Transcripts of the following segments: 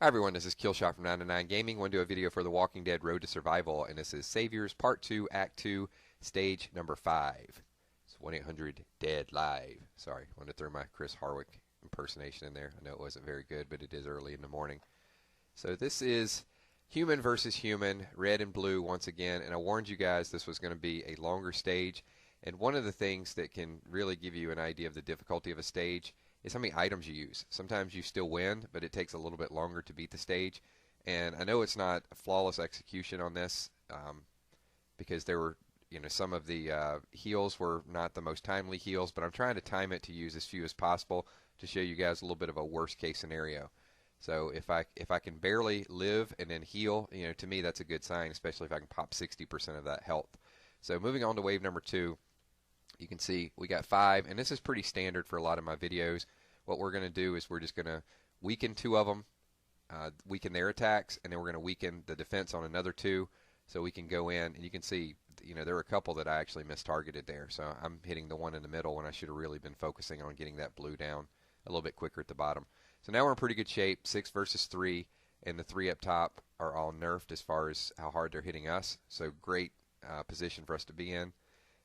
Hi everyone, this is Killshot from 9 to 9 Gaming. Want to do a video for The Walking Dead Road to Survival, and this is Saviors Part 2, Act 2, Stage number 5. It's 1-800-DEAD Live. Sorry, I wanted to throw my Chris Hardwick impersonation in there. I know it wasn't very good, but it is early in the morning. So this is human versus human, red and blue once again, and I warned you guys this was going to be a longer stage. And one of the things that can really give you an idea of the difficulty of a stage is how many items you use. Sometimes you still win, but it takes a little bit longer to beat the stage. And I know it's not a flawless execution on this because there were, some of the heals were not the most timely heals, but I'm trying to time it to use as few as possible to show you guys a little bit of a worst case scenario. So if I can barely live and then heal, to me that's a good sign, especially if I can pop 60% of that health. So moving on to wave number 2. You can see we got 5, and this is pretty standard for a lot of my videos. What we're going to do is we're just going to weaken 2 of them, weaken their attacks, and then we're going to weaken the defense on another 2 so we can go in. And you can see, there were a couple that I actually mistargeted there. So I'm hitting the one in the middle when I should have really been focusing on getting that blue down a little bit quicker at the bottom. So now we're in pretty good shape, 6 versus 3, and the 3 up top are all nerfed as far as how hard they're hitting us. So great position for us to be in.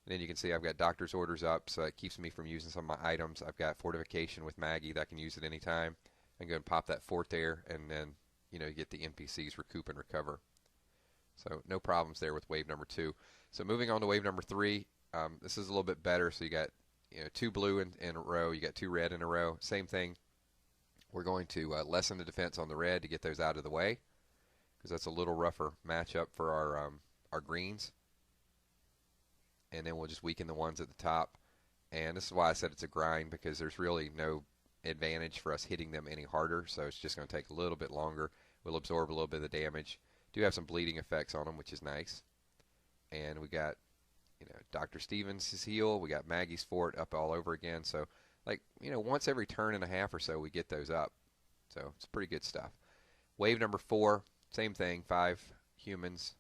And then you can see I've got doctor's orders up, so that keeps me from using some of my items. I've got fortification with Maggie that I can use at any time. I can go and pop that fort there, and then you get the NPCs recoup and recover. So no problems there with wave number 2. So moving on to wave number 3, this is a little bit better. So you got 2 blue in a row, you got 2 red in a row. Same thing. We're going to lessen the defense on the red to get those out of the way, because that's a little rougher matchup for our greens. And then we'll just weaken the ones at the top. And this is why I said it's a grind, because there's really no advantage for us hitting them any harder, so it's just going to take a little bit longer. We'll absorb a little bit of the damage. Do have some bleeding effects on them, which is nice. And we got Dr. Stevens' heal. We got Maggie's fort up all over again. So once every turn and a half or so we get those up. So it's pretty good stuff. Wave number 4, same thing, 5 humans.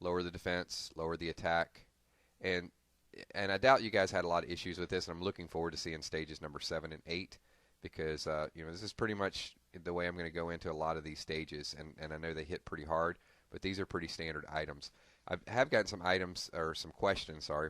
Lower the defense, lower the attack, and I doubt you guys had a lot of issues with this. And I'm looking forward to seeing stages number 7 and 8, because this is pretty much the way I'm going to go into a lot of these stages. And I know they hit pretty hard, but these are pretty standard items. I have gotten some items, or some questions, sorry,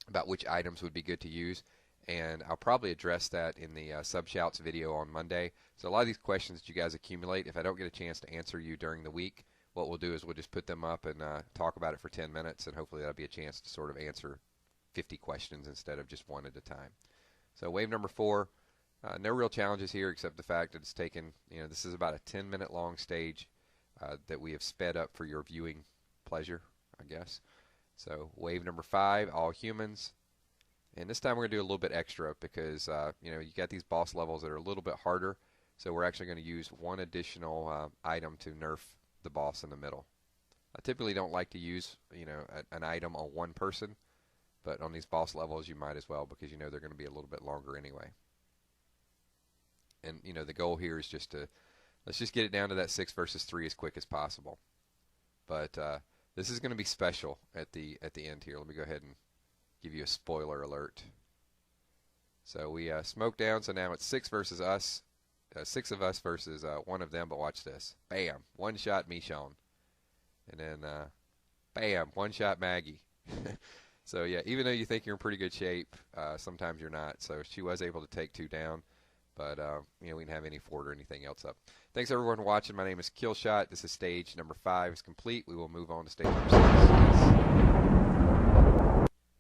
about which items would be good to use, and I'll probably address that in the sub-shouts video on Monday. So a lot of these questions that you guys accumulate, if I don't get a chance to answer you during the week, what we'll do is we'll just put them up and talk about it for 10 minutes, and hopefully that'll be a chance to sort of answer 50 questions instead of just one at a time. So wave number 4, no real challenges here except the fact that it's taken, this is about a 10-minute long stage that we have sped up for your viewing pleasure, I guess. So wave number 5, all humans. And this time we're going to do a little bit extra because, you got these boss levels that are a little bit harder. So we're actually going to use one additional item to nerf the boss in the middle. I typically don't like to use an item on one person, but on these boss levels you might as well, because they're going to be a little bit longer anyway. And the goal here is just to let's just get it down to that 6 versus 3 as quick as possible. But this is going to be special at the end here. Let me go ahead and give you a spoiler alert. So we smoked down, so now it's 6 versus us. 6 of us versus 1 of them, but watch this. Bam! One shot Michonne. And then, bam! One shot Maggie. So yeah, even though you think you're in pretty good shape, sometimes you're not. So she was able to take 2 down, but we didn't have any fort or anything else up. Thanks everyone for watching. My name is Killshot. This is stage number 5 is complete. We will move on to stage number 6.